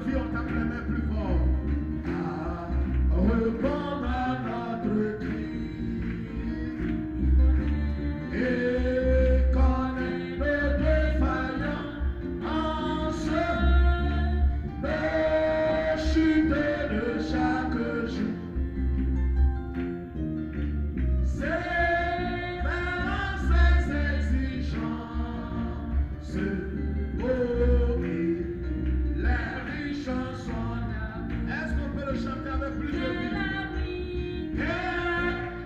vie, on tape les mains plus fort. Répondre à notre cri. Et connaît nos défaillances, nos chutes de chaque jour. Sévère ses exigences, oh oui, les riches sont là. Est-ce qu'on peut le chanter avec plus de vie? Et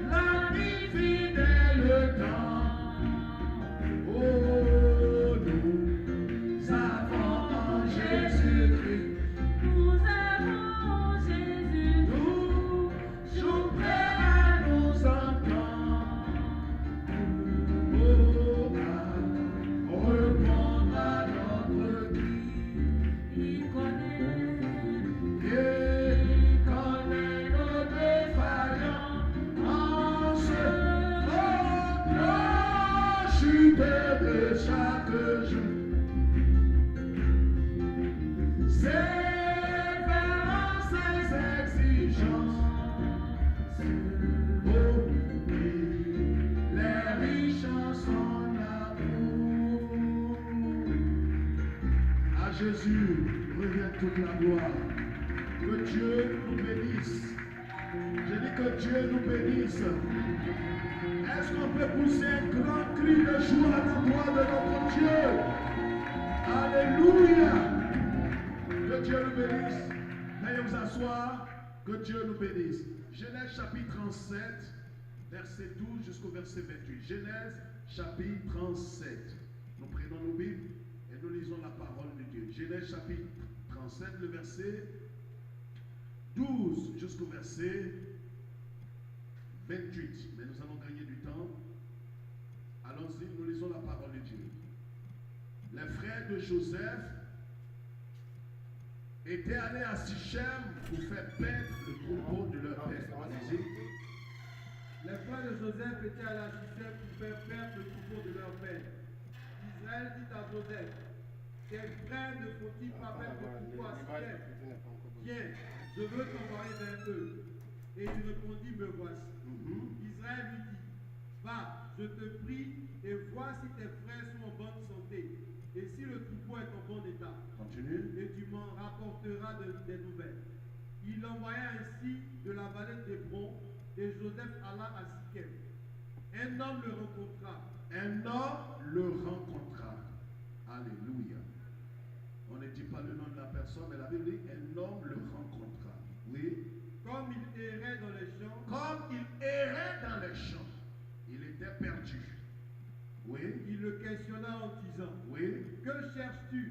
la vie fidèle temps. Oh, nous avons en Jésus-Christ. Nous avons Jésus. Toujours prêt à nous entendre. Oh, répondre à notre cri. Il connaît. Et connaît nos défaillances. Oh, nos chutes de chaque jour. Sévère ses exigences. Oh, oui, les riches sont là-haut. À Jésus revient toute la gloire. Que Dieu nous bénisse. Je dis que Dieu nous bénisse. Est-ce qu'on peut pousser un grand cri de joie à l'endroit de notre Dieu? Alléluia. Que Dieu nous bénisse. Veuillez vous asseoir. Que Dieu nous bénisse. Genèse chapitre 37, verset 12 jusqu'au verset 28. Genèse chapitre 37. Nous prenons nos Bibles et nous lisons la parole de Dieu. Genèse chapitre 37, le verset 12 jusqu'au verset 28. Mais nous allons gagner du temps. Allons-y, nous lisons la parole de Dieu. Les frères de Joseph étaient allés à Sichem pour faire paître le troupeau de leur père. Allez-y. Les frères de Joseph étaient allés à Sichem pour faire perdre le troupeau de leur père. Israël dit à Joseph, tes frères ne faut-ils pas mettre le troupeau à Sichem? Viens, je veux t'envoyer vers eux. Et il répondit, me voici. Israël lui dit, va, je te prie, et vois si tes frères sont en bonne santé, et si le troupeau est en bon état. Continue. Et tu m'en rapporteras des nouvelles. Il l'envoya ainsi de la vallée d'Hébron, et Joseph alla à Sichem. Un homme le rencontra. Un homme le rencontra. Alléluia. On ne dit pas le nom de la personne, mais la Bible dit un homme le rencontra. Oui. Comme il errait dans les champs, Comme il errait dans les champs, il était perdu. Oui. il le questionna en disant, Oui. que cherches-tu?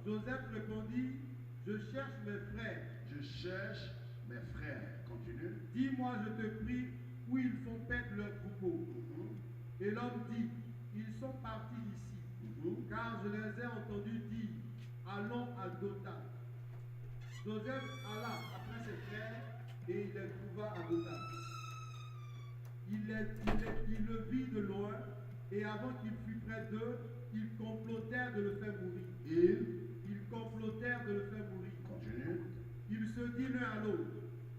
Joseph répondit, je cherche mes frères. Je cherche mes frères. Continue. Dis-moi, je te prie, où ils font paître leur troupeau. Et l'homme dit, ils sont partis d'ici, car je les ai entendus dire, allons à Dothan. Joseph alla après ses frères et il les trouva à Dothan. Il le vit de loin et avant qu'il fût près d'eux, ils complotèrent de le faire mourir. Ils complotèrent de le faire mourir. Continue. Ils se dirent l'un à l'autre,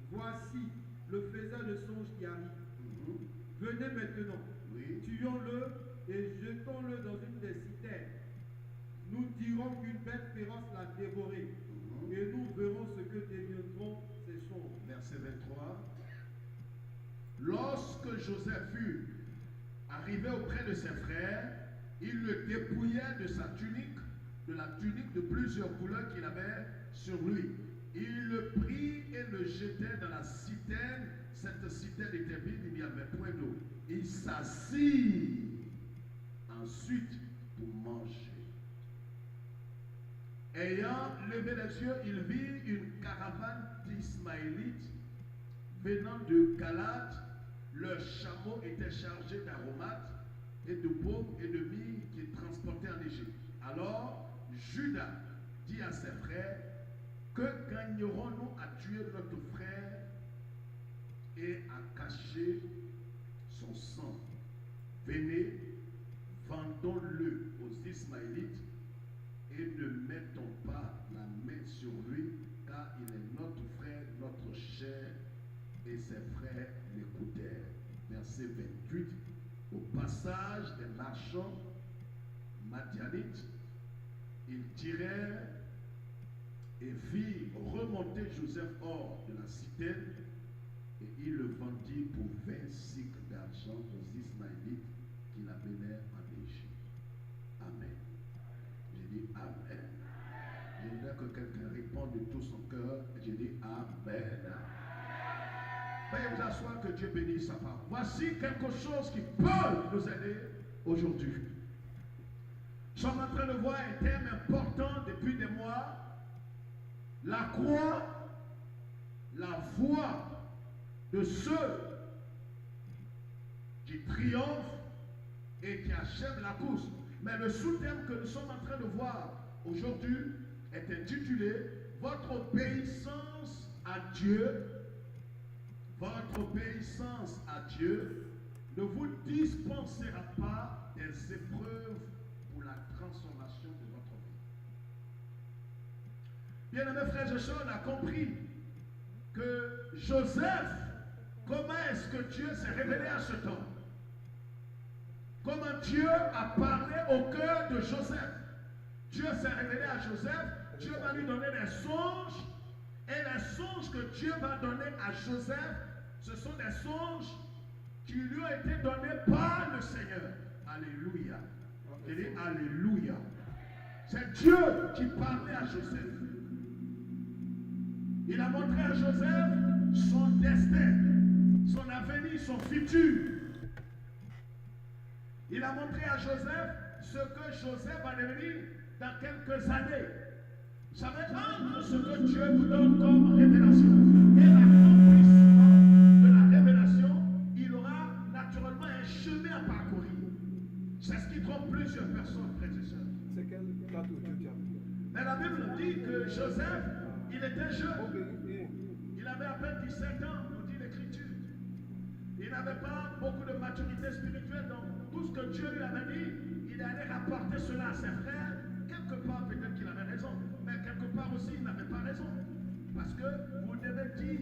voici le faiseur de songe qui arrive. Venez maintenant, Oui. tuons-le et jetons-le dans une des citernes. Nous dirons qu'une bête féroce l'a dévoré et nous verrons ce que deviendront ces songes. Verset 23. Lorsque Joseph fut arrivé auprès de ses frères, il le dépouilla de sa tunique, de la tunique de plusieurs couleurs qu'il avait sur lui. Il le prit et le jetait dans la citerne. Cette citerne était vide, il n'y avait point d'eau. Il s'assit ensuite pour manger. Ayant levé les yeux, il vit une caravane d'Ismaélites venant de Galate. Leurs chameaux étaient chargés d'aromates et de baume et de myrrhe qu'ils transportaient en Égypte. Alors Judas dit à ses frères, que gagnerons-nous à tuer notre frère et à cacher son sang? Venez, vendons-le aux Ismaélites et ne mettons pas la main sur lui, car il est notre frère, notre chair, et ses frères l'écoutèrent. Verset 28. Au passage des marchands madianites, ils tirèrent et firent remonter Joseph hors de la citerne, et ils le vendirent pour 20 cycles d'argent aux Ismaélites qui l'amenèrent en Égypte. Amen. J'ai dit Amen. Je voudrais que quelqu'un réponde de tout son cœur. J'ai dit Amen. Veuillez vous asseoir, que Dieu bénisse sa parole. Voici quelque chose qui peut nous aider aujourd'hui. Nous sommes en train de voir un thème important depuis des mois. La croix, la voie de ceux qui triomphent et qui achèvent la course. Mais le sous-thème que nous sommes en train de voir aujourd'hui est intitulé « Votre obéissance à Dieu ». Votre obéissance à Dieu ne vous dispensera pas des épreuves pour la transformation de votre vie. Bien-aimés frères et sœurs, on a compris que Joseph, comment est-ce que Dieu s'est révélé à ce temps? Comment Dieu a parlé au cœur de Joseph? Dieu s'est révélé à Joseph, Dieu va lui donner des songes, et les songes que Dieu va donner à Joseph, ce sont des songes qui lui ont été donnés par le Seigneur. Alléluia. Il dit Alléluia. C'est Dieu qui parlait à Joseph. Il a montré à Joseph son destin, son avenir, son futur. Il a montré à Joseph ce que Joseph va devenir dans quelques années. Vous savez, entre ce que Dieu vous donne comme révélation et l'accomplissement de la révélation, il aura naturellement un chemin à parcourir. C'est ce qui trompe plusieurs personnes, frères et sœurs. C'est quel plateau tu as? Mais la Bible dit que Joseph, il était jeune. Il avait à peine 17 ans, nous dit l'Écriture. Il n'avait pas beaucoup de maturité spirituelle, donc tout ce que Dieu lui avait dit, il allait rapporter cela à ses frères. Quelque part, peut-être qu'il avait raison, mais quelque part aussi, il n'avait pas raison. Parce que vous devez dire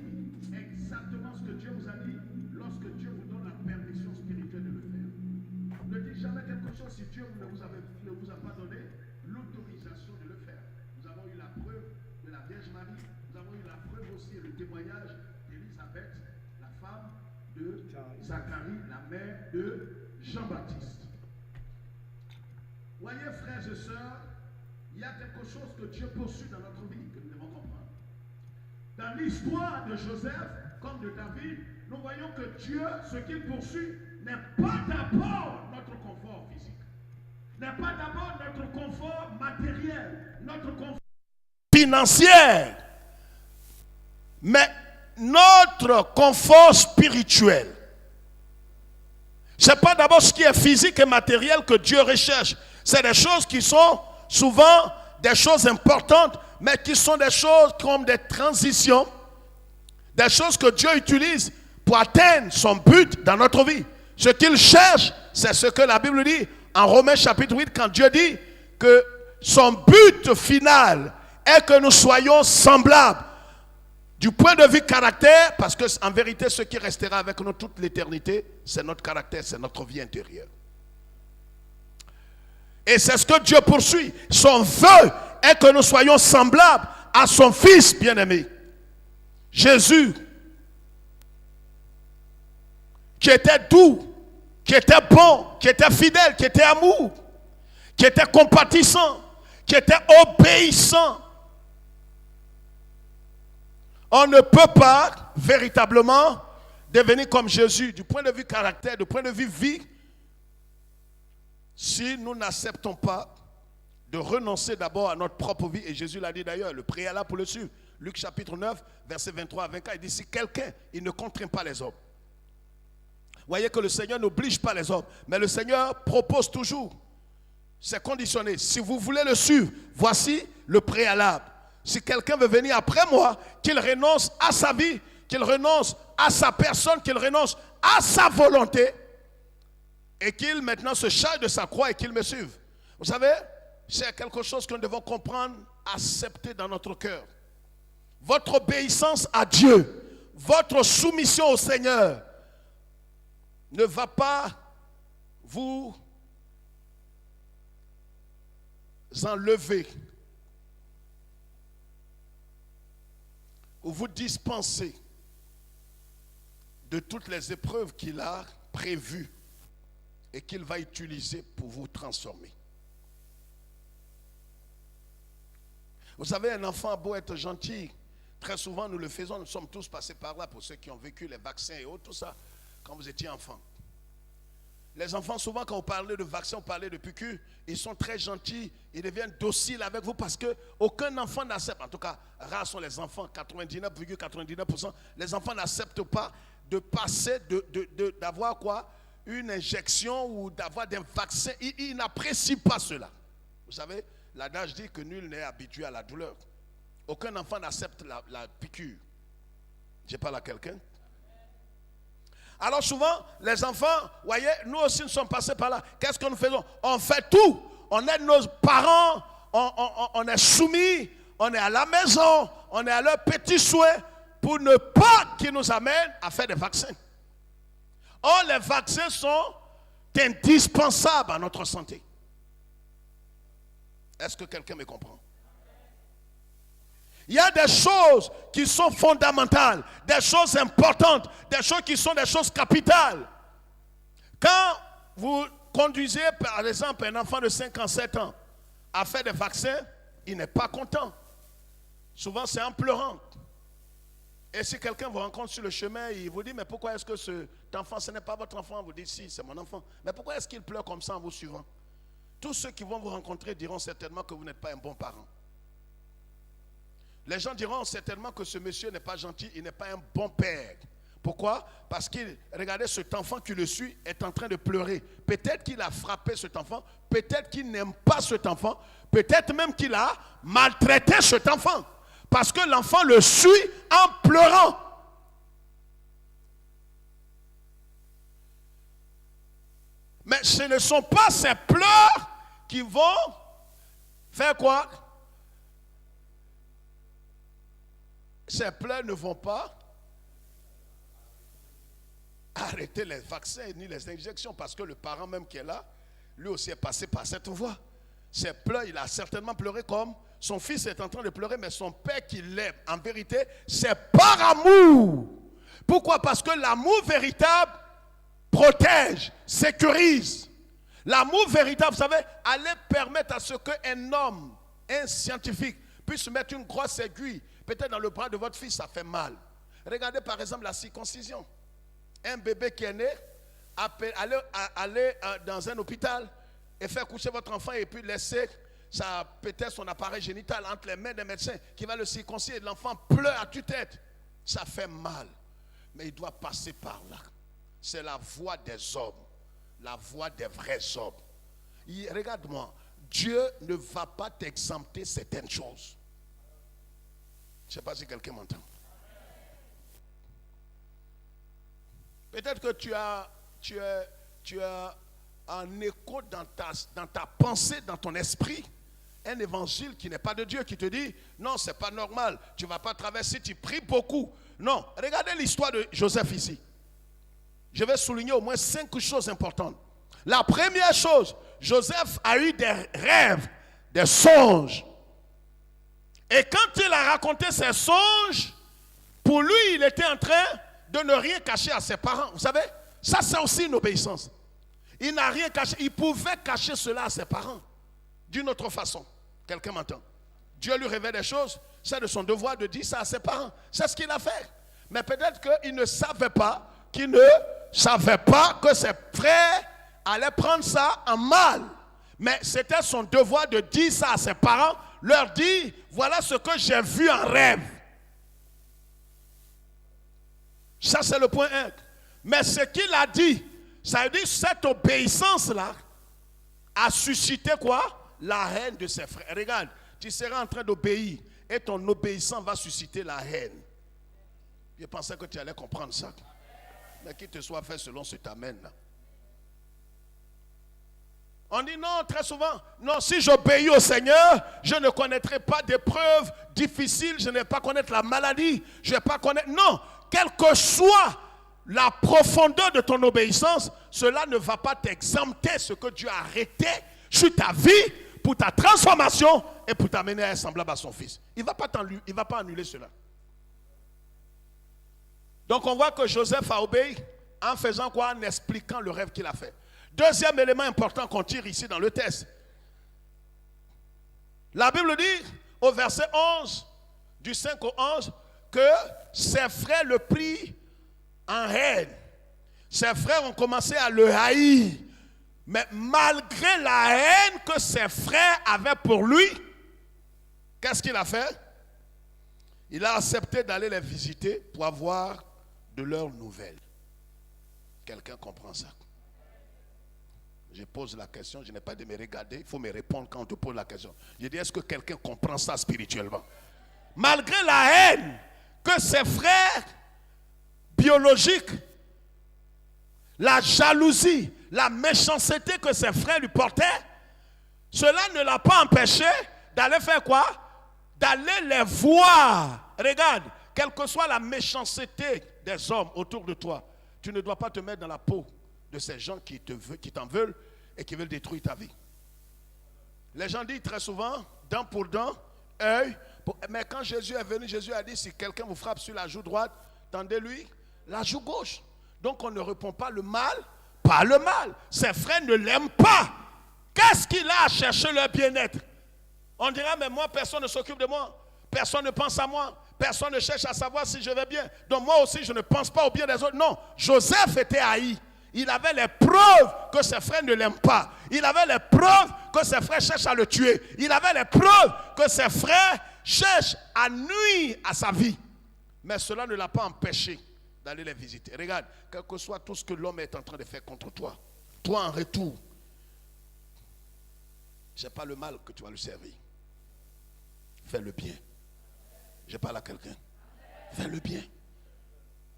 exactement ce que Dieu vous a dit lorsque Dieu vous donne la permission spirituelle de le faire. Ne dites jamais quelque chose si Dieu ne vous a pas donné l'autorisation de le faire. Nous avons eu la preuve de la Vierge Marie, nous avons eu la preuve aussi et le témoignage d'Élisabeth, la femme de Zacharie, la mère de Jean-Baptiste. Voyez, frères et sœurs, il y a quelque chose que Dieu poursuit dans notre vie que nous devons comprendre. Dans l'histoire de Joseph, comme de David, nous voyons que Dieu, ce qu'il poursuit, n'est pas d'abord notre confort physique, n'est pas d'abord notre confort matériel, notre confort financier, mais notre confort spirituel. Ce n'est pas d'abord ce qui est physique et matériel que Dieu recherche. C'est des choses qui sont souvent des choses importantes, mais qui sont des choses comme des transitions, des choses que Dieu utilise pour atteindre son but dans notre vie. Ce qu'il cherche, c'est ce que la Bible dit en Romains chapitre 8, quand Dieu dit que son but final est que nous soyons semblables du point de vue caractère, parce que en vérité, ce qui restera avec nous toute l'éternité, c'est notre caractère, c'est notre vie intérieure. Et c'est ce que Dieu poursuit. Son vœu est que nous soyons semblables à son Fils bien-aimé, Jésus, qui était doux, qui était bon, qui était fidèle, qui était amour, qui était compatissant, qui était obéissant. On ne peut pas véritablement devenir comme Jésus du point de vue caractère, du point de vue vie, si nous n'acceptons pas de renoncer d'abord à notre propre vie. Et Jésus l'a dit d'ailleurs, le préalable pour le suivre. Luc chapitre 9, versets 23 à 24, il dit, si quelqu'un, il ne contraint pas les hommes. Vous voyez que le Seigneur n'oblige pas les hommes, mais le Seigneur propose toujours. C'est conditionné. Si vous voulez le suivre, voici le préalable. Si quelqu'un veut venir après moi, qu'il renonce à sa vie, qu'il renonce à sa personne, qu'il renonce à sa volonté, et qu'il maintenant se charge de sa croix et qu'il me suive. Vous savez, c'est quelque chose que nous devons comprendre, accepter dans notre cœur. Votre obéissance à Dieu, votre soumission au Seigneur ne va pas vous enlever ou vous dispenser de toutes les épreuves qu'il a prévues et qu'il va utiliser pour vous transformer. Vous savez, un enfant a beau être gentil, très souvent nous le faisons, nous sommes tous passés par là, pour ceux qui ont vécu les vaccins et autres, tout ça, quand vous étiez enfant. Les enfants, souvent quand on parlait de vaccins, on parlait de piqûres, ils sont très gentils, ils deviennent dociles avec vous parce qu'aucun enfant n'accepte, en tout cas, rares sont les enfants, 99,99%, les enfants n'acceptent pas de passer, d'avoir quoi? Une injection ou d'avoir des vaccins. Ils n'apprécient pas cela. Vous savez, l'adage dit que nul n'est habitué à la douleur. Aucun enfant n'accepte la piqûre. Je parle à quelqu'un. Alors souvent, les enfants, voyez, nous aussi nous sommes passés par là. Qu'est-ce que nous faisons? On fait tout. On aide nos parents, on est soumis, on est à la maison, on est à leurs petits souhaits pour ne pas qu'ils nous amènent à faire des vaccins. Or, les vaccins sont indispensables à notre santé. Est-ce que quelqu'un me comprend? Il y a des choses qui sont fondamentales, des choses importantes, des choses qui sont des choses capitales. Quand vous conduisez, par exemple, un enfant de 5 ans, 7 ans à faire des vaccins, il n'est pas content. Souvent, c'est en pleurant. Et si quelqu'un vous rencontre sur le chemin, il vous dit, mais pourquoi est-ce que cet enfant, ce n'est pas votre enfant? Vous dites, si, c'est mon enfant. Mais pourquoi est-ce qu'il pleure comme ça en vous suivant? Tous ceux qui vont vous rencontrer diront certainement que vous n'êtes pas un bon parent. Les gens diront certainement que ce monsieur n'est pas gentil, il n'est pas un bon père. Pourquoi? Parce que, regardez, cet enfant qui le suit est en train de pleurer. Peut-être qu'il a frappé cet enfant, peut-être qu'il n'aime pas cet enfant, peut-être même qu'il a maltraité cet enfant. Parce que l'enfant le suit en pleurant. Mais ce ne sont pas ces pleurs qui vont faire quoi? Ces pleurs ne vont pas arrêter les vaccins ni les injections parce que le parent même qui est là, lui aussi est passé par cette voie. Ces pleurs, il a certainement pleuré comme son fils est en train de pleurer, mais son père qui l'aime, en vérité, c'est par amour. Pourquoi? Parce que l'amour véritable protège, sécurise. L'amour véritable, vous savez, allait permettre à ce qu'un homme, un scientifique, puisse mettre une grosse aiguille, peut-être dans le bras de votre fils, ça fait mal. Regardez par exemple la circoncision. Un bébé qui est né, aller dans un hôpital et faire coucher votre enfant et puis laisser peut-être son appareil génital entre les mains des médecins qui va le circoncire et l'enfant pleure à tue-tête. Ça fait mal. Mais il doit passer par là. C'est la voie des hommes. La voie des vrais hommes. Regarde-moi. Dieu ne va pas t'exempter certaines choses. Je ne sais pas si quelqu'un m'entend. Peut-être que tu as un écho dans ta pensée, dans ton esprit, un évangile qui n'est pas de Dieu, qui te dit, non, ce n'est pas normal, tu ne vas pas traverser, tu pries beaucoup. Non, regardez l'histoire de Joseph ici. Je vais souligner au moins 5 choses importantes. La première chose, Joseph a eu des rêves, des songes. Et quand il a raconté ses songes, pour lui, il était en train de ne rien cacher à ses parents. Vous savez, ça c'est aussi une obéissance. Il n'a rien caché. Il pouvait cacher cela à ses parents d'une autre façon. Quelqu'un m'entend? Dieu lui révèle des choses. C'est de son devoir de dire ça à ses parents. C'est ce qu'il a fait. Mais peut-être qu'il ne savait pas, que ses frères allaient prendre ça en mal. Mais c'était son devoir de dire ça à ses parents, leur dire, voilà ce que j'ai vu en rêve. Ça c'est le point 1. Mais ce qu'il a dit, ça veut dire cette obéissance-là a suscité quoi? La haine de ses frères. Regarde, tu seras en train d'obéir et ton obéissance va susciter la haine. Je pensais que tu allais comprendre ça. Mais qu'il te soit fait selon ce t'amène là. On dit non, très souvent, non, si j'obéis au Seigneur, je ne connaîtrai pas d'épreuves difficiles, je ne vais pas connaître la maladie, je ne vais pas connaître... Non, quelle que soit la profondeur de ton obéissance, cela ne va pas t'exempter ce que Dieu a arrêté sur ta vie pour ta transformation et pour t'amener à être semblable à son Fils. Il ne va pas annuler cela. Donc on voit que Joseph a obéi en faisant quoi? En expliquant le rêve qu'il a fait. Deuxième élément important qu'on tire ici dans le texte. La Bible dit au verset 11, du 5 au 11, que ses frères le prirent en haine. Ses frères ont commencé à le haïr. Mais malgré la haine que ses frères avaient pour lui, qu'est-ce qu'il a fait? Il a accepté d'aller les visiter pour avoir de leurs nouvelles. Quelqu'un comprend ça? Je pose la question, je n'ai pas de me regarder, il faut me répondre quand on te pose la question. Je dis, est-ce que quelqu'un comprend ça spirituellement? Malgré la haine que ses frères biologiques, la jalousie, la méchanceté que ses frères lui portaient, cela ne l'a pas empêché d'aller faire quoi? D'aller les voir. Regarde, quelle que soit la méchanceté des hommes autour de toi, tu ne dois pas te mettre dans la peau de ces gens qui t'en veulent et qui veulent détruire ta vie. Les gens disent très souvent, dent pour dent, œil. Mais quand Jésus est venu, Jésus a dit, si quelqu'un vous frappe sur la joue droite, tendez-lui la joue gauche. Donc on ne répond pas le mal par le mal. Ses frères ne l'aiment pas. Qu'est-ce qu'il a à chercher leur bien-être? On dira, mais moi, personne ne s'occupe de moi. Personne ne pense à moi. Personne ne cherche à savoir si je vais bien. Donc moi aussi, je ne pense pas au bien des autres. Non, Joseph était haï. Il avait les preuves que ses frères ne l'aiment pas. Il avait les preuves que ses frères cherchent à le tuer. Il avait les preuves que ses frères cherchent à nuire à sa vie. Mais cela ne l'a pas empêché d'aller les visiter. Regarde, quel que soit tout ce que l'homme est en train de faire contre toi, toi en retour, je n'ai pas le mal que tu vas lui servir. Fais le bien. Je parle à quelqu'un. Fais le bien.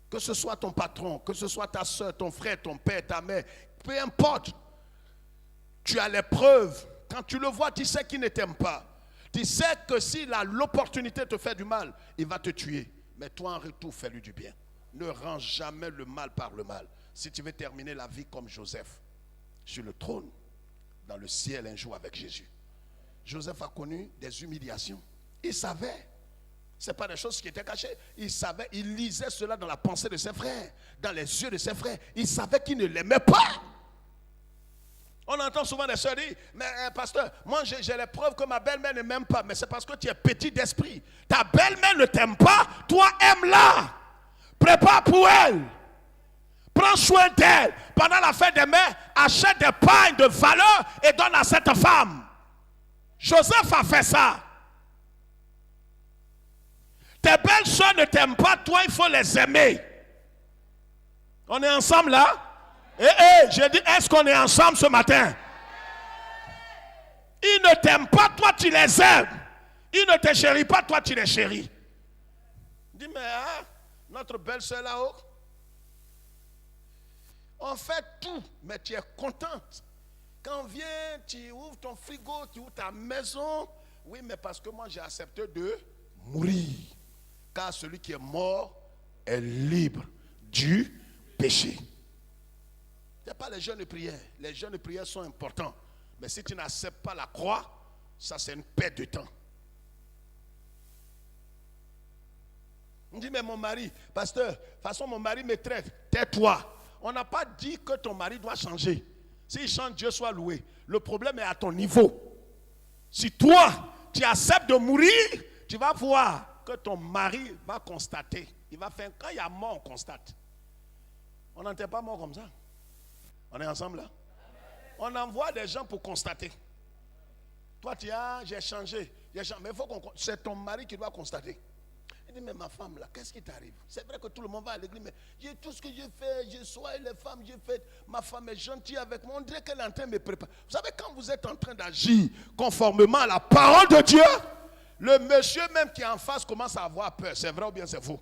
Que ce soit ton patron, que ce soit ta soeur, ton frère, ton père, ta mère, peu importe. Tu as les preuves. Quand tu le vois, tu sais qu'il ne t'aime pas. Tu sais que s'il a l'opportunité de te faire du mal, il va te tuer. Mais toi en retour, fais-lui du bien. Ne rends jamais le mal par le mal. Si tu veux terminer la vie comme Joseph, sur le trône, dans le ciel un jour avec Jésus. Joseph a connu des humiliations. Il savait. Ce n'est pas des choses qui étaient cachées. Il savait, il lisait cela dans la pensée de ses frères, dans les yeux de ses frères. Il savait qu'il ne l'aimait pas. On entend souvent des soeurs dire, mais pasteur, moi j'ai les preuves que ma belle-mère ne m'aime pas. Mais c'est parce que tu es petit d'esprit. Ta belle-mère ne t'aime pas, toi aime-la. Prépare pour elle. Prends soin d'elle. Pendant la fête des mères, achète des pagnes de valeur et donne à cette femme. Joseph a fait ça. Tes belles soeurs ne t'aiment pas, toi il faut les aimer. On est ensemble là? J'ai dit, est-ce qu'on est ensemble ce matin? Ils ne t'aiment pas, toi tu les aimes. Ils ne te chérissent pas, toi tu les chéris. Dis, mais notre belle soeur là-haut, on fait tout, mais tu es contente. Quand on vient, tu ouvres ton frigo, tu ouvres ta maison. Oui, mais parce que moi j'ai accepté de mourir. Car celui qui est mort est libre du péché. Ce n'est pas les jeûnes de prière. Les jeûnes de prière sont importants. Mais si tu n'acceptes pas la croix, ça c'est une perte de temps. On dit, mais mon mari, pasteur, de toute façon mon mari me traite. Tais-toi. On n'a pas dit que ton mari doit changer. S'il change, Dieu soit loué. Le problème est à ton niveau. Si toi, tu acceptes de mourir, tu vas voir que ton mari va constater. Il va faire, quand il y a mort, on constate. On n'entend pas mort comme ça. On est ensemble là? On envoie des gens pour constater. Toi, tu as, j'ai changé. Mais il faut qu'on, c'est ton mari qui doit constater. Il dit, mais ma femme là, qu'est-ce qui t'arrive? C'est vrai que tout le monde va à l'église, mais j'ai tout ce que j'ai fait, j'ai soigné les femmes, j'ai fait, ma femme est gentille avec moi. On dirait qu'elle est en train de me préparer. Vous savez, quand vous êtes en train d'agir conformément à la parole de Dieu, le monsieur même qui est en face commence à avoir peur. C'est vrai ou bien c'est faux?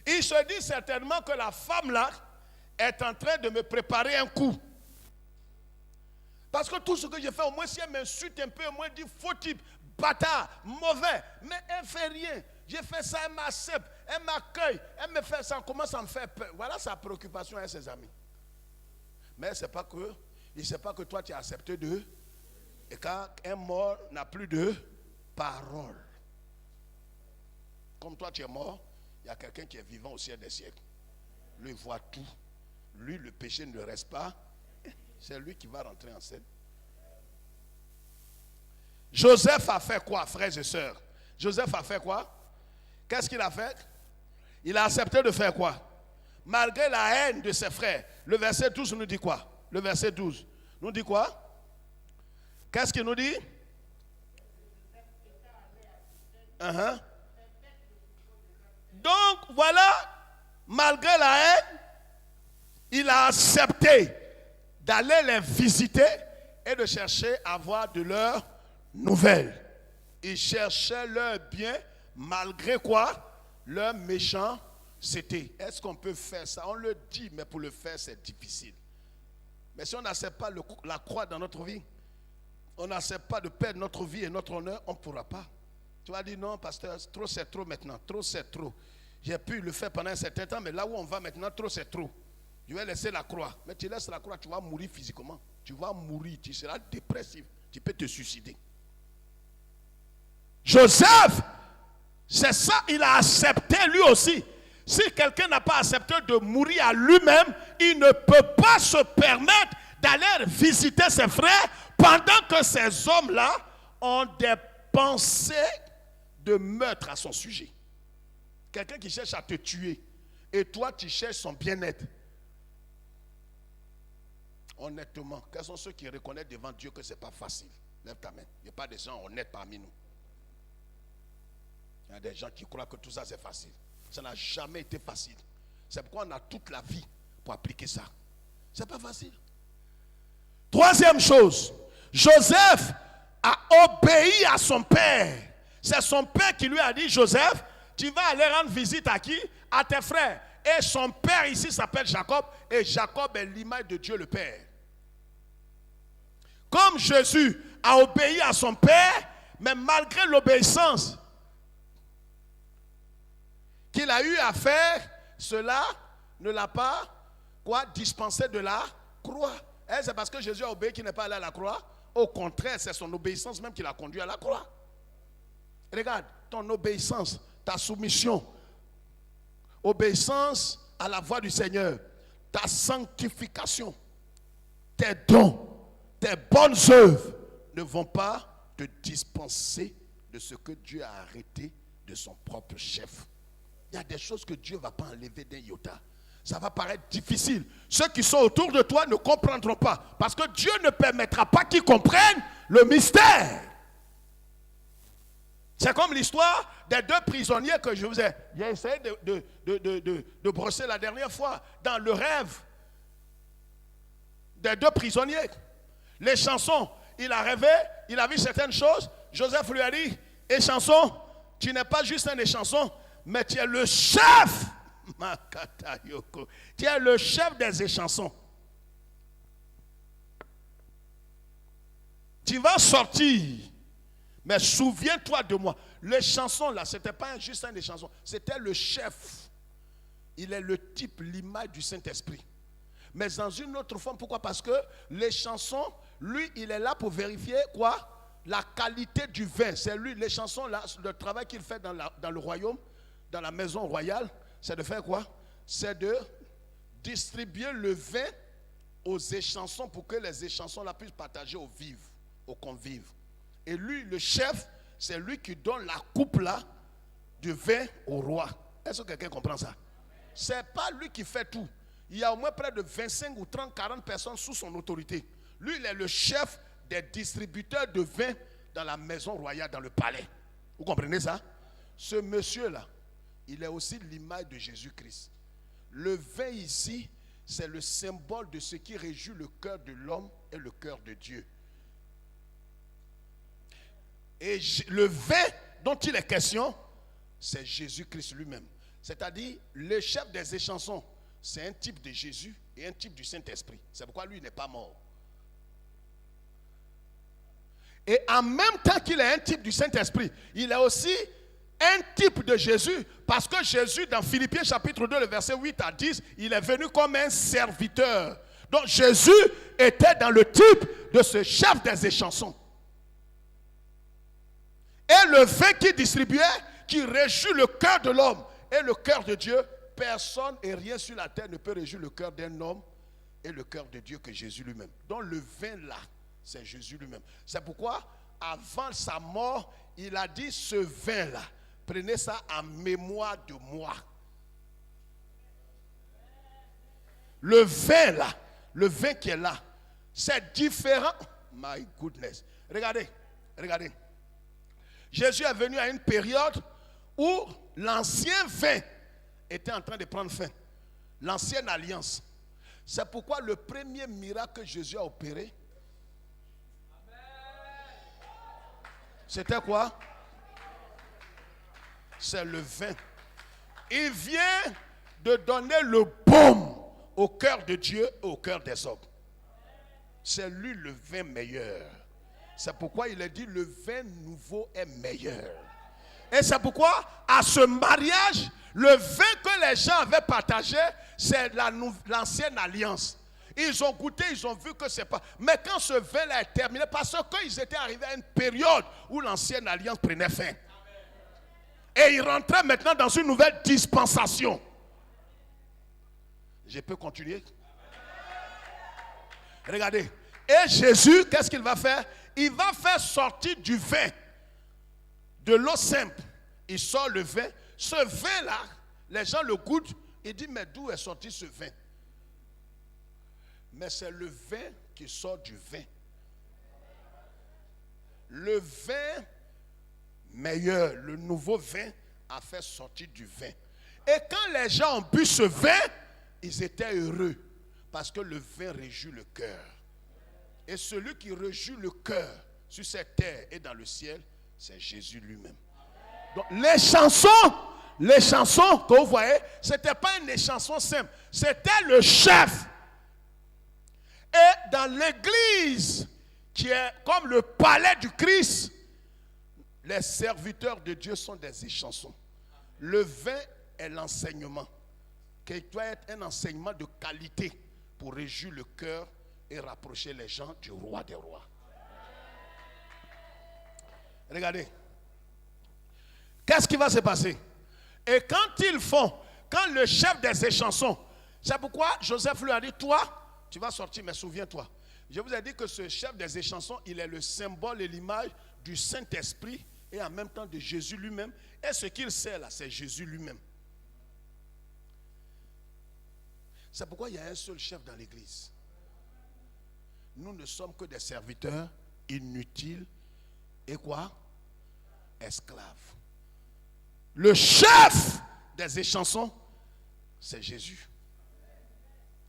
Il se dit certainement que la femme là est en train de me préparer un coup. Parce que tout ce que je fais, au moins si elle m'insulte un peu, au moins dit faux type, bâtard, mauvais, mais elle ne fait rien. J'ai fait ça, elle m'accepte, elle m'accueille, elle me fait ça, commence à me faire peur. Voilà sa préoccupation et ses amis. Mais il ne sait pas que toi tu as accepté d'eux. Et quand un mort n'a plus de parole. Comme toi tu es mort, il y a quelqu'un qui est vivant au ciel des siècles. Lui voit tout. Lui, le péché ne reste pas. C'est lui qui va rentrer en scène. Joseph a fait quoi, frères et sœurs? Joseph a fait quoi? Qu'est-ce qu'il a fait? Il a accepté de faire quoi? Malgré la haine de ses frères. Le verset 12 nous dit quoi? Le verset 12 nous dit quoi? Qu'est-ce qu'il nous dit? Donc voilà, malgré la haine, il a accepté d'aller les visiter et de chercher à avoir de leurs nouvelles. Il cherchait leur bien malgré quoi? Leur méchanceté. Est-ce qu'on peut faire ça? On le dit, mais pour le faire, c'est difficile. Mais si on n'accepte pas la croix dans notre vie, on n'accepte pas de perdre notre vie et notre honneur, on ne pourra pas. Tu vas dire non, pasteur, trop c'est trop maintenant, trop c'est trop. J'ai pu le faire pendant un certain temps, mais là où on va maintenant, trop c'est trop. Je vais laisser la croix. Mais tu laisses la croix, tu vas mourir physiquement. Tu vas mourir, tu seras dépressif. Tu peux te suicider. Joseph, c'est ça, il a accepté lui aussi. Si quelqu'un n'a pas accepté de mourir à lui-même, il ne peut pas se permettre d'aller visiter ses frères pendant que ces hommes-là ont des pensées de meurtre à son sujet. Quelqu'un qui cherche à te tuer et toi tu cherches son bien-être. Honnêtement, quels sont ceux qui reconnaissent devant Dieu que ce n'est pas facile? Lève ta main. Il n'y a pas de gens honnêtes parmi nous. Il y a des gens qui croient que tout ça c'est facile. Ça n'a jamais été facile. C'est pourquoi on a toute la vie pour appliquer ça. Ce n'est pas facile. Troisième chose, Joseph a obéi à son père. C'est son père qui lui a dit, Joseph, tu vas aller rendre visite à qui? À tes frères. Et son père ici s'appelle Jacob. Et Jacob est l'image de Dieu le Père. Comme Jésus a obéi à son père, mais malgré l'obéissance qu'il a eu à faire, cela ne l'a pas dispensé de la croix. Et c'est parce que Jésus a obéi qu'il n'est pas allé à la croix. Au contraire, c'est son obéissance même qui l'a conduit à la croix. Regarde, ton obéissance, ta soumission, obéissance à la voix du Seigneur, ta sanctification, tes dons, tes bonnes œuvres ne vont pas te dispenser de ce que Dieu a arrêté de son propre chef. Il y a des choses que Dieu ne va pas enlever d'un iota. Ça va paraître difficile. Ceux qui sont autour de toi ne comprendront pas. Parce que Dieu ne permettra pas qu'ils comprennent le mystère. C'est comme l'histoire des deux prisonniers que j'ai essayé de brosser la dernière fois. Dans le rêve des deux prisonniers. Les chansons, il a rêvé, il a vu certaines choses. Joseph lui a dit, échanson, tu n'es pas juste un échanson, mais tu es le chef. Tu es le chef des échansons. Tu vas sortir. Mais souviens-toi de moi. Les chansons là, ce n'était pas juste un échanson. C'était le chef. Il est le type, l'image du Saint-Esprit. Mais dans une autre forme. Pourquoi? Parce que les chansons, lui, il est là pour vérifier quoi? La qualité du vin. C'est lui, les chansons là, le travail qu'il fait dans le royaume, dans la maison royale, c'est de faire quoi? C'est de distribuer le vin aux échansons pour que les échansons là puissent partager aux vives, aux convives. Et lui, le chef, c'est lui qui donne la coupe là du vin au roi. Est-ce que quelqu'un comprend ça? C'est pas lui qui fait tout. Il y a au moins près de 25 ou 30, 40 personnes sous son autorité. Lui, il est le chef des distributeurs de vin dans la maison royale, dans le palais. Vous comprenez ça? Ce monsieur-là, il est aussi l'image de Jésus-Christ. Le vin ici, c'est le symbole de ce qui réjouit le cœur de l'homme et le cœur de Dieu. Et le vin dont il est question, c'est Jésus-Christ lui-même. C'est-à-dire, le chef des échansons, c'est un type de Jésus et un type du Saint-Esprit. C'est pourquoi lui, il n'est pas mort. Et en même temps qu'il est un type du Saint-Esprit, il est aussi un type de Jésus. Parce que Jésus, dans Philippiens chapitre 2, le verset 8 à 10, il est venu comme un serviteur. Donc Jésus était dans le type de ce chef des échansons. Et le vin qu'il distribuait, qui réjouit le cœur de l'homme et le cœur de Dieu, personne et rien sur la terre ne peut réjouir le cœur d'un homme et le cœur de Dieu que Jésus lui-même. Donc le vin là, c'est Jésus lui-même. C'est pourquoi, avant sa mort, il a dit ce vin là, prenez ça en mémoire de moi. Le vin là, le vin qui est là, c'est différent. My goodness. Regardez, regardez. Jésus est venu à une période où l'ancien vin était en train de prendre fin. L'ancienne alliance. C'est pourquoi le premier miracle que Jésus a opéré, c'était quoi? C'est le vin. Il vient de donner le baume au cœur de Dieu et au cœur des hommes. C'est lui le vin meilleur. C'est pourquoi il a dit le vin nouveau est meilleur. Et c'est pourquoi à ce mariage, le vin que les gens avaient partagé, c'est l'ancienne alliance. Ils ont goûté, ils ont vu que c'est pas. Mais quand ce vin-là est terminé, parce qu'ils étaient arrivés à une période où l'ancienne alliance prenait fin. Et ils rentraient maintenant dans une nouvelle dispensation. Je peux continuer? Regardez. Et Jésus, qu'est-ce qu'il va faire? Il va faire sortir du vin, de l'eau simple. Il sort le vin. Ce vin-là, les gens le goûtent. Ils disent, mais d'où est sorti ce vin? Mais c'est le vin qui sort du vin. Le vin meilleur, le nouveau vin, a fait sortir du vin. Et quand les gens ont bu ce vin, ils étaient heureux. Parce que le vin réjouit le cœur. Et celui qui réjouit le cœur sur cette terre et dans le ciel, c'est Jésus lui-même. Donc les chansons que vous voyez, ce n'était pas une chanson simple. C'était le chef. Et dans l'église, qui est comme le palais du Christ, les serviteurs de Dieu sont des chansons. Le vin est l'enseignement, qui doit être un enseignement de qualité pour réjouir le cœur et rapprocher les gens du roi des rois. Regardez. Qu'est-ce qui va se passer? Et quand le chef des échansons, c'est pourquoi Joseph lui a dit, toi, tu vas sortir, mais souviens-toi. Je vous ai dit que ce chef des échansons, il est le symbole et l'image du Saint-Esprit et en même temps de Jésus lui-même. Et ce qu'il sait là, c'est Jésus lui-même. C'est pourquoi il y a un seul chef dans l'église. Nous ne sommes que des serviteurs inutiles et quoi? Esclaves. Le chef des échansons, c'est Jésus.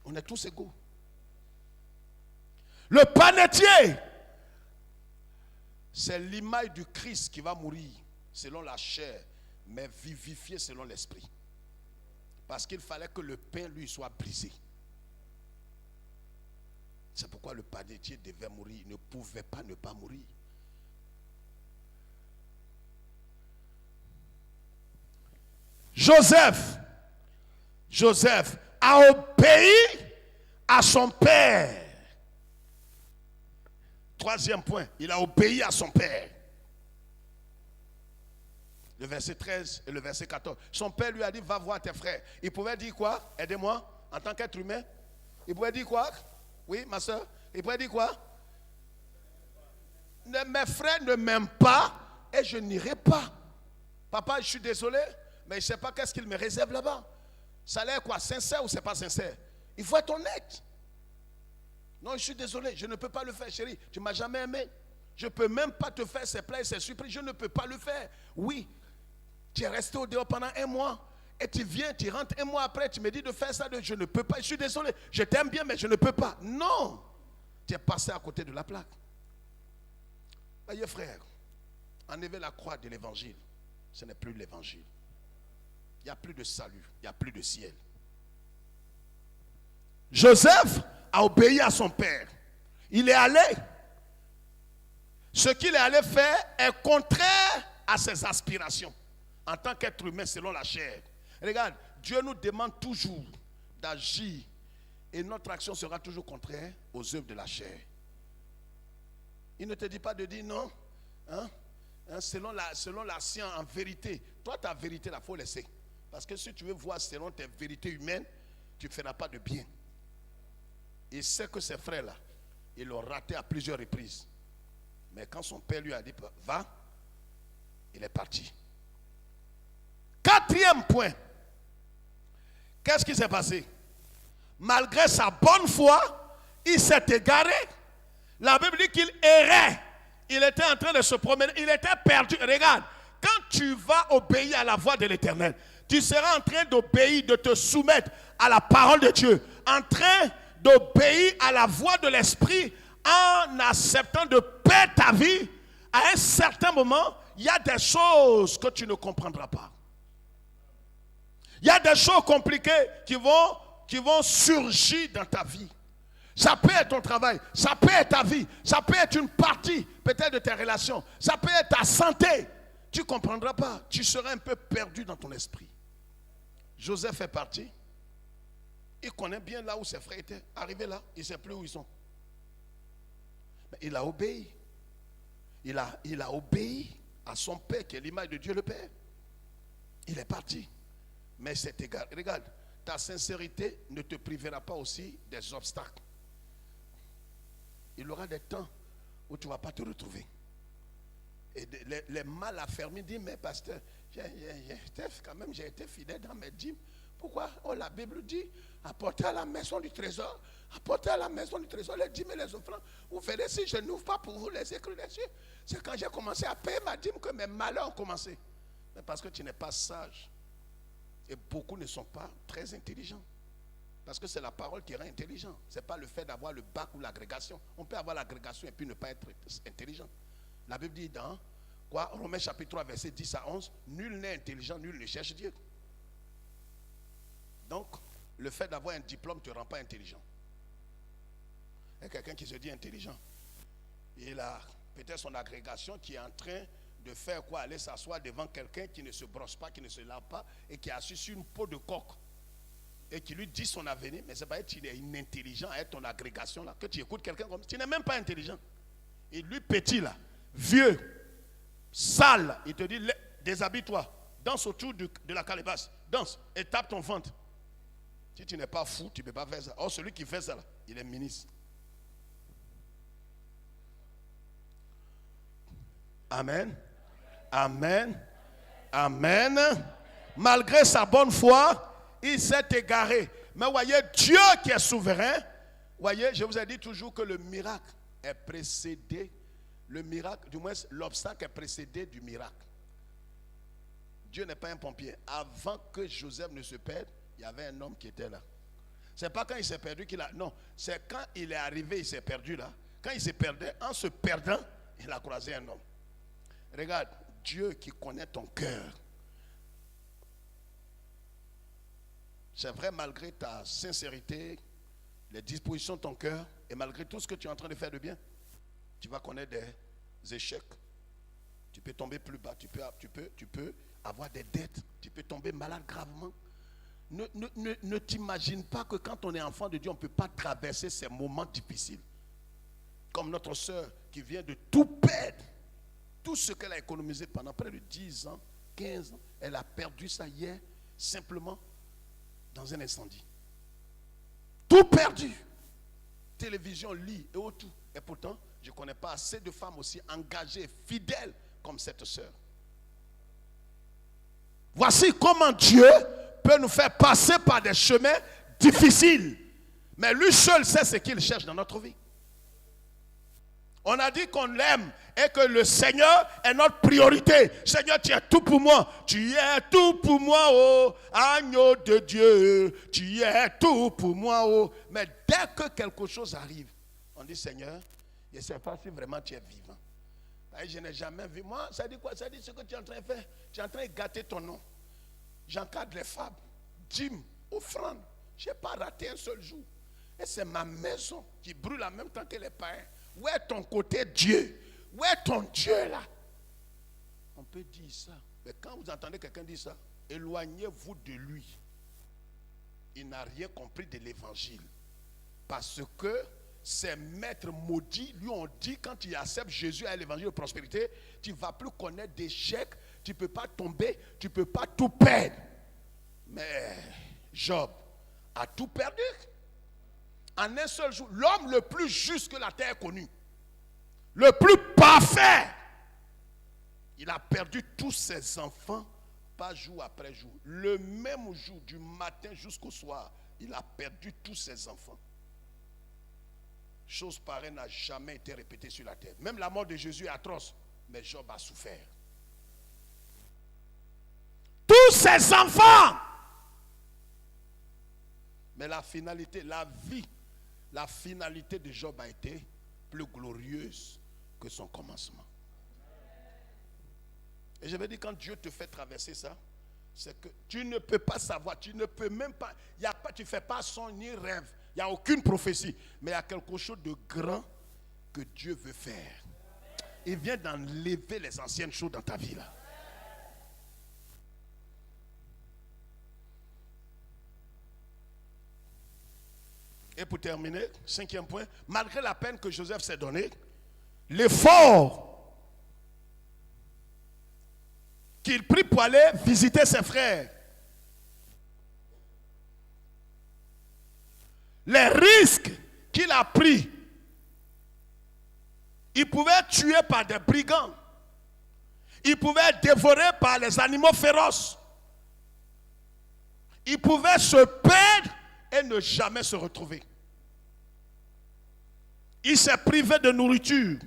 On est tous égaux. Le panetier, c'est l'image du Christ qui va mourir selon la chair, mais vivifié selon l'esprit. Parce qu'il fallait que le pain lui soit brisé. C'est pourquoi le panetier devait mourir. Il ne pouvait pas ne pas mourir. Joseph a obéi à son père. Troisième point, il a obéi à son père. Le verset 13 et le verset 14. Son père lui a dit, va voir tes frères. Il pouvait dire quoi? Aidez-moi, en tant qu'être humain. Il pouvait dire quoi? Oui, ma soeur. Il pouvait dire quoi? Mes frères ne m'aiment pas et je n'irai pas. Papa, je suis désolé, mais je ne sais pas qu'est-ce qu'il me réserve là-bas. Ça a l'air quoi? Sincère ou c'est pas sincère? Il faut être honnête. Non, je suis désolé, je ne peux pas le faire, chérie. Tu ne m'as jamais aimé. Je ne peux même pas te faire ces plats et ces surprises. Je ne peux pas le faire. Oui, tu es resté au dehors pendant 1 mois. Et tu viens, tu rentres 1 mois après, tu me dis de faire ça. Je ne peux pas, je suis désolé. Je t'aime bien, mais je ne peux pas. Non, tu es passé à côté de la plaque. Voyez frère, enlever la croix de l'évangile, ce n'est plus l'évangile. Il n'y a plus de salut, il n'y a plus de ciel. Joseph a obéi à son père. Il est allé ce qu'il est allé faire est contraire à ses aspirations en tant qu'être humain selon la chair. Regarde, Dieu nous demande toujours d'agir et notre action sera toujours contraire aux œuvres de la chair. Il ne te dit pas de dire non, selon la science, en vérité. Toi, ta vérité, il faut laisser. Parce que si tu veux voir selon tes vérités humaines, tu ne feras pas de bien. Il sait que ses frères-là, ils l'ont raté à plusieurs reprises. Mais quand son père lui a dit, va, il est parti. Quatrième point. Qu'est-ce qui s'est passé? Malgré sa bonne foi, il s'est égaré. La Bible dit qu'il errait. Il était en train de se promener. Il était perdu. Regarde, quand tu vas obéir à la voix de l'Éternel, tu seras en train d'obéir, de te soumettre à la parole de Dieu. En train d'obéir à la voix de l'Esprit en acceptant de perdre ta vie. À un certain moment, il y a des choses que tu ne comprendras pas. Il y a des choses compliquées qui vont surgir dans ta vie. Ça peut être ton travail, ça peut être ta vie, ça peut être une partie peut-être de tes relations, ça peut être ta santé. Tu ne comprendras pas, tu seras un peu perdu dans ton esprit. Joseph est parti. Il connaît bien là où ses frères étaient. Arrivé là, il ne sait plus où ils sont. Mais il a obéi. Il a obéi à son père qui est l'image de Dieu le Père. Il est parti. Mais c'est égal. Regarde, ta sincérité ne te privera pas aussi des obstacles. Il y aura des temps où tu ne vas pas te retrouver. Et les mal affermis disent, mais pasteur, j'ai été fidèle dans mes dîmes. Pourquoi? Oh, la Bible dit, apportez à la maison du trésor, apportez à la maison du trésor les dîmes et les offrandes. Vous verrez si je n'ouvre pas pour vous les écrits dessus. C'est quand j'ai commencé à payer ma dîme que mes malheurs ont commencé. Mais parce que tu n'es pas sage. Et beaucoup ne sont pas très intelligents. Parce que c'est la parole qui rend intelligent. Ce n'est pas le fait d'avoir le bac ou l'agrégation. On peut avoir l'agrégation et puis ne pas être intelligent. La Bible dit dans Romains chapitre 3, verset 10 à 11, nul n'est intelligent, nul ne cherche Dieu. Donc, le fait d'avoir un diplôme ne te rend pas intelligent. Il y a quelqu'un qui se dit intelligent. Il a peut-être son agrégation qui est en train de faire quoi? Aller s'asseoir devant quelqu'un qui ne se brosse pas, qui ne se lave pas et qui est assis sur une peau de coq. Et qui lui dit son avenir, mais c'est pas être qu'il est inintelligent à être ton agrégation là, que tu écoutes quelqu'un comme ça. Tu n'es même pas intelligent. Et lui petit là, vieux, sale, il te dit déshabille-toi, danse autour de la calebasse, danse et tape ton ventre. Si tu n'es pas fou, tu ne peux pas faire ça. Or celui qui fait ça là, il est ministre. Amen. Amen. Amen. Malgré sa bonne foi, il s'est égaré. Mais voyez, Dieu qui est souverain, voyez, je vous ai dit toujours que le miracle est précédé, le miracle, du moins l'obstacle est précédé du miracle. Dieu n'est pas un pompier. Avant que Joseph ne se perde, il y avait un homme qui était là. C'est pas quand il s'est perdu qu'il a... Non, c'est quand il est arrivé, il s'est perdu là. Quand il s'est perdu, en se perdant, il a croisé un homme. Regarde, Dieu qui connaît ton cœur. C'est vrai, malgré ta sincérité, les dispositions de ton cœur, et malgré tout ce que tu es en train de faire de bien, tu vas connaître des échecs. Tu peux tomber plus bas, tu peux avoir des dettes, tu peux tomber malade gravement. Ne t'imagine pas que quand on est enfant de Dieu, on ne peut pas traverser ces moments difficiles. Comme notre soeur qui vient de tout perdre. Tout ce qu'elle a économisé pendant près de 10 ans, 15 ans, elle a perdu ça hier, simplement dans un incendie. Tout perdu. Télévision, lit et autres. Et pourtant, je ne connais pas assez de femmes aussi engagées, fidèles comme cette sœur. Voici comment Dieu peut nous faire passer par des chemins difficiles. Mais lui seul sait ce qu'il cherche dans notre vie. On a dit qu'on l'aime et que le Seigneur est notre priorité. Seigneur, tu es tout pour moi. Tu es tout pour moi, oh agneau de Dieu. Tu es tout pour moi, oh. Mais dès que quelque chose arrive, on dit Seigneur, je ne sais pas si vraiment tu es vivant. Je n'ai jamais vu. Moi, ça dit quoi? Ça dit ce que tu es en train de faire. Tu es en train de gâter ton nom. J'encadre les femmes, dîmes, offrandes. Je n'ai pas raté un seul jour. Et c'est ma maison qui brûle en même temps que les païens. Où est ton côté Dieu? Où est ton Dieu là? On peut dire ça. Mais quand vous entendez quelqu'un dire ça, éloignez-vous de lui. Il n'a rien compris de l'évangile. Parce que ces maîtres maudits lui ont dit, quand il accepte Jésus à l'évangile de prospérité, tu ne vas plus connaître d'échecs, tu ne peux pas tomber, tu ne peux pas tout perdre. Mais Job a tout perdu. En un seul jour, l'homme le plus juste que la terre ait connu, le plus parfait, il a perdu tous ses enfants, pas jour après jour. Le même jour, du matin jusqu'au soir, il a perdu tous ses enfants. Chose pareille n'a jamais été répétée sur la terre. Même la mort de Jésus est atroce, mais Job a souffert. Tous ses enfants. Mais la finalité, la vie, la finalité de Job a été plus glorieuse que son commencement. Et je vais dire, quand Dieu te fait traverser ça, c'est que tu ne peux pas savoir, tu ne peux même pas, tu ne fais pas son ni rêve, il n'y a aucune prophétie, mais il y a quelque chose de grand que Dieu veut faire. Il vient d'enlever les anciennes choses dans ta vie là. Et pour terminer, 5e point, malgré la peine que Joseph s'est donnée, l'effort qu'il prit pour aller visiter ses frères, les risques qu'il a pris, il pouvait être tué par des brigands, il pouvait être dévoré par les animaux féroces, il pouvait se perdre et ne jamais se retrouver. Il s'est privé de nourriture.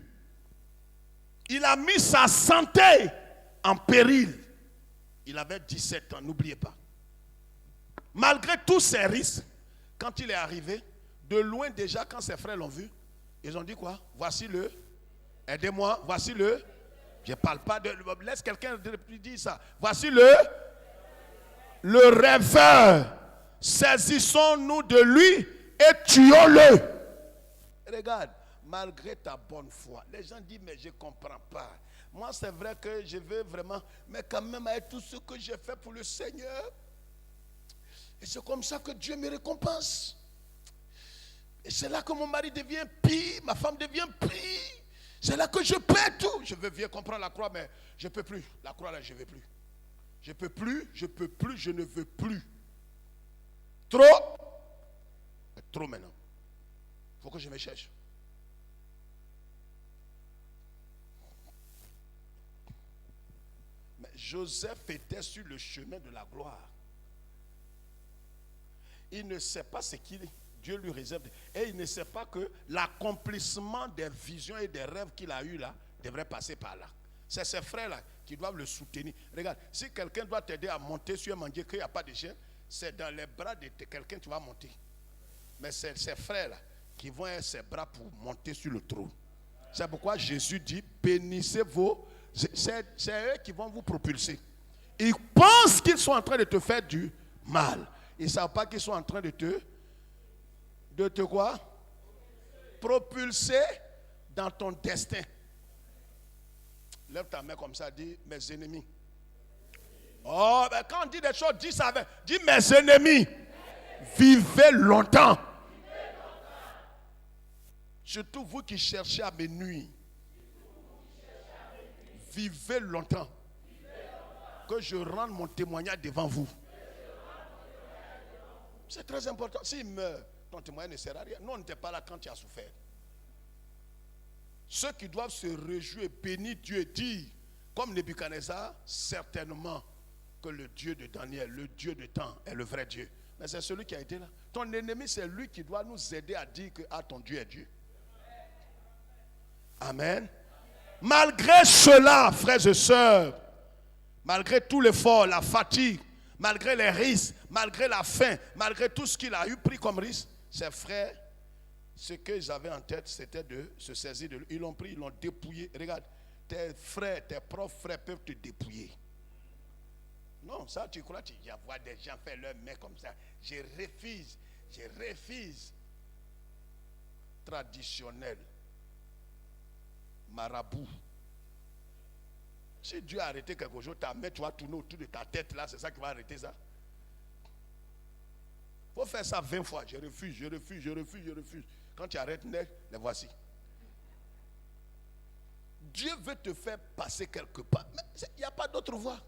Il a mis sa santé en péril. Il avait 17 ans, n'oubliez pas. Malgré tous ces risques, quand il est arrivé, de loin déjà, quand ses frères l'ont vu, ils ont dit quoi? Voici le, aidez-moi, voici le, je ne parle pas de, laisse quelqu'un dire ça. Voici le rêveur. Saisissons-nous de lui et tuons-le. Regarde, malgré ta bonne foi, les gens disent, mais je ne comprends pas. Moi, c'est vrai que je veux vraiment, mais quand même, avec tout ce que j'ai fait pour le Seigneur, et c'est comme ça que Dieu me récompense. Et c'est là que mon mari devient pire, ma femme devient pire. C'est là que je perds tout. Je veux bien comprendre la croix, mais je ne peux plus. La croix, là, je ne veux plus. Je ne peux plus, je ne veux plus. Trop maintenant. Il faut que je me cherche. Mais Joseph était sur le chemin de la gloire. Il ne sait pas ce qu'il est. Dieu lui réserve. Et il ne sait pas que l'accomplissement des visions et des rêves qu'il a eus là devrait passer par là. C'est ses frères là qui doivent le soutenir. Regarde, si quelqu'un doit t'aider à monter sur un manguier qu'il n'y a pas de chien, c'est dans les bras de quelqu'un que tu vas monter. Mais c'est ses frères là qui vont être ses bras pour monter sur le trône. C'est pourquoi Jésus dit, bénissez vos... C'est eux qui vont vous propulser. Ils pensent qu'ils sont en train de te faire du mal. Ils ne savent pas qu'ils sont en train de te quoi? Propulser dans ton destin. Lève ta main comme ça, dis mes ennemis. Oh, ben quand on dit des choses, dis ça avec. Dis mes ennemis. Vivez longtemps. Surtout vous qui cherchez à me nuire. Vivez longtemps. Que je rende mon témoignage devant vous. C'est très important. S'il meurt, ton témoignage ne sert à rien. Nous, on n'était pas là quand tu as souffert. Ceux qui doivent se réjouir, bénir Dieu et dire, comme Nebuchadnezzar, certainement que le Dieu de Daniel, le Dieu de temps, est le vrai Dieu. Mais c'est celui qui a été là. Ton ennemi, c'est lui qui doit nous aider à dire que ton Dieu est Dieu. Amen. Malgré cela, frères et sœurs, malgré tout l'effort, la fatigue, malgré les risques, malgré la faim, malgré tout ce qu'il a eu pris comme risque, ses frères, ce qu'ils avaient en tête, c'était de se saisir de lui. Ils l'ont pris, ils l'ont dépouillé. Regarde, tes frères, tes propres frères peuvent te dépouiller. Non, ça tu crois, tu vois des gens faire leurs mains comme ça. Je refuse. Traditionnel. marabout. Si Dieu a arrêté quelque chose, ta main, tu vas tourner autour de ta tête là, c'est ça qui va arrêter ça. Il faut faire ça 20 fois. Je refuse, je refuse, je refuse, je refuse. Quand tu arrêtes net, les voici. Dieu veut te faire passer quelque part. Mais il n'y a pas d'autre voie.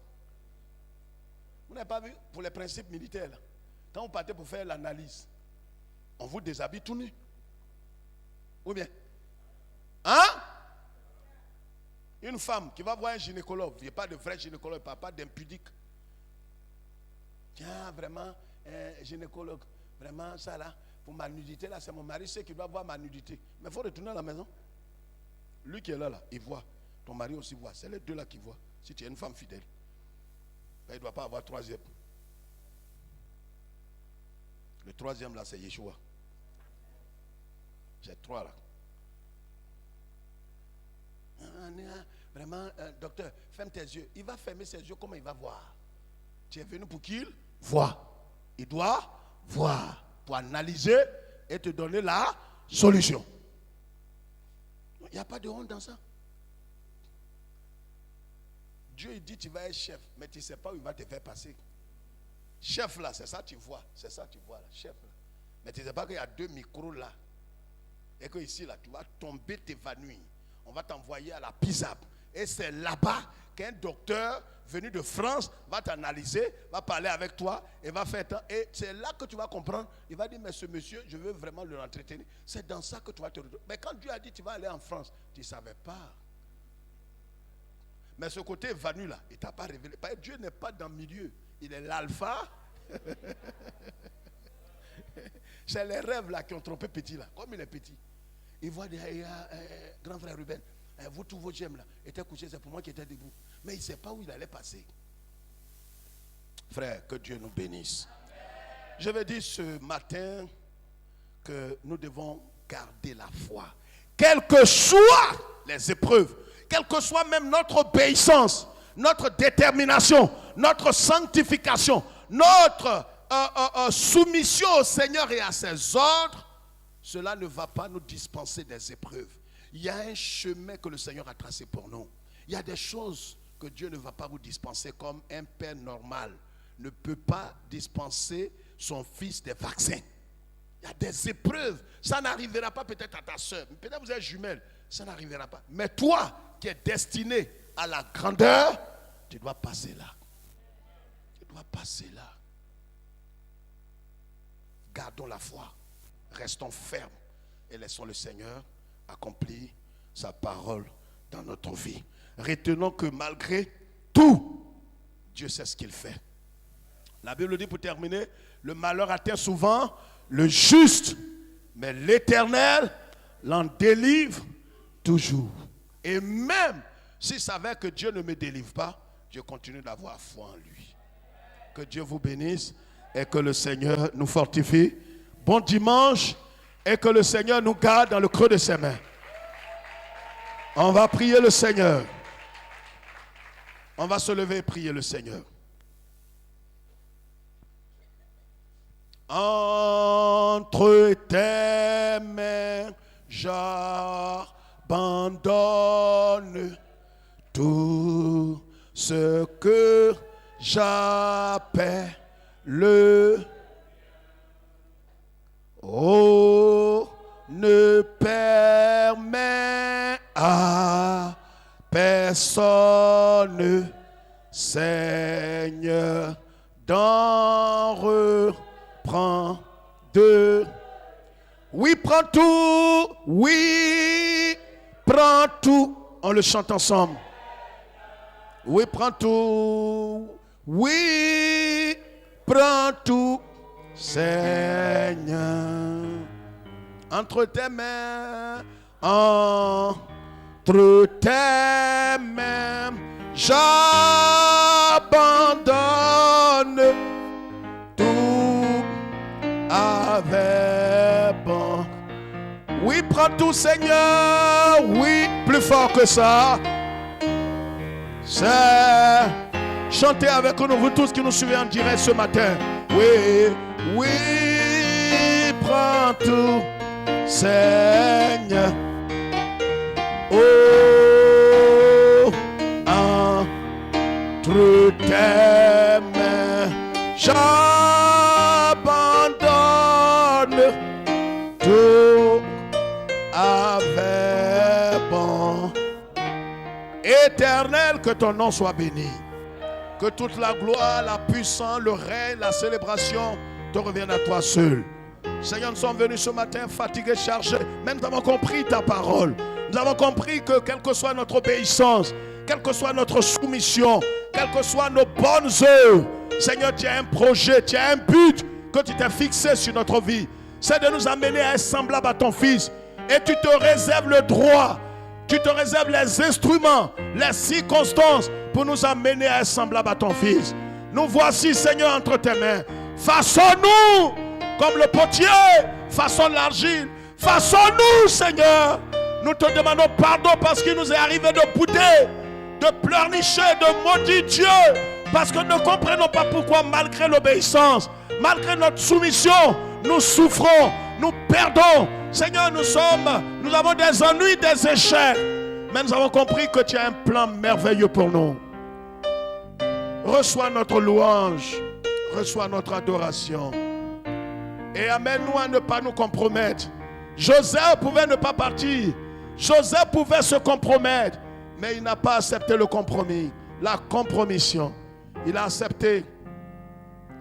Vous n'avez pas vu pour les principes militaires là, quand vous partez pour faire l'analyse, on vous déshabille tout nu. Ou bien? Hein? Une femme qui va voir un gynécologue, il n'y a pas de vrai gynécologue, il ne parle pas d'impudique. Tiens, vraiment, un gynécologue, vraiment, ça là, pour ma nudité, là, c'est mon mari, c'est qui doit voir ma nudité. Mais il faut retourner à la maison. Lui qui est là, il voit. Ton mari aussi voit. C'est les deux là qui voient. Si tu es une femme fidèle, ben, il ne doit pas avoir troisième. Le troisième là, c'est Yeshua. J'ai trois là. Vraiment, docteur, ferme tes yeux. Il va fermer ses yeux, comment il va voir? Tu es venu pour qu'il voit. Il doit voir pour analyser et te donner la solution. Il n'y a pas de honte dans ça. Dieu il dit tu vas être chef, mais tu ne sais pas où il va te faire passer. Chef là, c'est ça tu vois. C'est ça tu vois là, chef là. Mais tu ne sais pas qu'il y a 2 micros là. Et que ici là, tu vas tomber, t'évanouir. On va t'envoyer à la PISAP. Et c'est là-bas qu'un docteur venu de France va t'analyser, va parler avec toi et va faire tant. Et c'est là que tu vas comprendre. Il va dire, mais ce monsieur, je veux vraiment le entretenir. C'est dans ça que tu vas te retrouver. Mais quand Dieu a dit, tu vas aller en France, tu ne savais pas. Mais ce côté évanoui là, il ne t'a pas révélé. Dieu n'est pas dans le milieu. Il est l'alpha. C'est les rêves là qui ont trompé petit là. Comme il est petit. Il voit grand frère Ruben, vous tous vos gemmes là étaient couchés, c'est pour moi qui étais debout. Mais il ne sait pas où il allait passer. Frère, que Dieu nous bénisse. Je vais dire ce matin que nous devons garder la foi. Quelles que soient les épreuves, quelle que soit même notre obéissance, notre détermination, notre sanctification, notre soumission au Seigneur et à ses ordres, cela ne va pas nous dispenser des épreuves. Il y a un chemin que le Seigneur a tracé pour nous. Il y a des choses que Dieu ne va pas vous dispenser, comme un père normal ne peut pas dispenser son fils des vaccins. Il y a des épreuves. Ça n'arrivera pas peut-être à ta soeur. Peut-être vous êtes jumelle. Ça n'arrivera pas. Mais toi qui es destiné à la grandeur, tu dois passer là. Tu dois passer là. Gardons la foi. Restons fermes et laissons le Seigneur accomplir sa parole dans notre vie. Retenons que malgré tout, Dieu sait ce qu'il fait. La Bible dit pour terminer, le malheur atteint souvent le juste, mais l'Éternel l'en délivre toujours. Et même s'il s'avère que Dieu ne me délivre pas, je continue d'avoir foi en lui. Que Dieu vous bénisse et que le Seigneur nous fortifie. Bon dimanche et que le Seigneur nous garde dans le creux de ses mains. On va prier le Seigneur. On va se lever et prier le Seigneur. Entre tes mains, j'abandonne tout ce que j'appelle le ne permet à personne, Seigneur, d'en reprendre. Oui, prends tout. Oui, prends tout. On le chante ensemble. Oui, prends tout. Oui, prends tout. Seigneur, entre tes mains, j'abandonne tout avec bon. Oui, prends tout, Seigneur. Oui, plus fort que ça. C'est chantez avec nous, vous tous qui nous suivez en direct ce matin. Oui, oui, prends tout, Seigneur. Oh, entre tes mains, j'abandonne tout avec bon. Éternel, que ton nom soit béni. Que toute la gloire, la puissance, le règne, la célébration te reviennent à toi seul. Seigneur, nous sommes venus ce matin fatigués, chargés, mais nous avons compris ta parole. Nous avons compris que quelle que soit notre obéissance, quelle que soit notre soumission, quelles que soient nos bonnes œuvres, Seigneur, tu as un projet, tu as un but que tu t'es fixé sur notre vie. C'est de nous amener à être semblables à ton Fils. Et tu te réserves le droit, tu te réserves les instruments, les circonstances pour nous amener à être semblables à ton Fils. Nous voici, Seigneur, entre tes mains. Façonne-nous comme le potier façonne l'argile. Façonne-nous, Seigneur. Nous te demandons pardon parce qu'il nous est arrivé de bouder, de pleurnicher, de maudire Dieu. Parce que nous ne comprenons pas pourquoi, malgré l'obéissance, malgré notre soumission, nous souffrons, nous perdons. Seigneur, nous avons des ennuis, des échecs. Mais nous avons compris que tu as un plan merveilleux pour nous. Reçois notre louange, reçois notre adoration. Et amène-nous à ne pas nous compromettre. Joseph pouvait ne pas partir. Joseph pouvait se compromettre. Mais il n'a pas accepté le compromis, la compromission. Il a accepté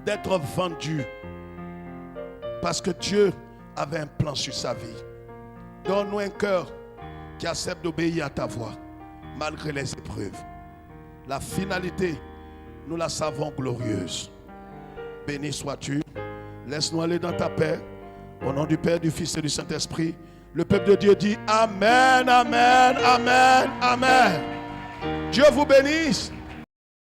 d'être vendu. Parce que Dieu avait un plan sur sa vie. Donne-nous un cœur qui accepte d'obéir à ta voix, malgré les épreuves. La finalité, nous la savons glorieuse. Béni sois-tu. Laisse-nous aller dans ta paix. Au nom du Père, du Fils et du Saint-Esprit. Le peuple de Dieu dit Amen, Amen, Amen, Amen. Dieu vous bénisse.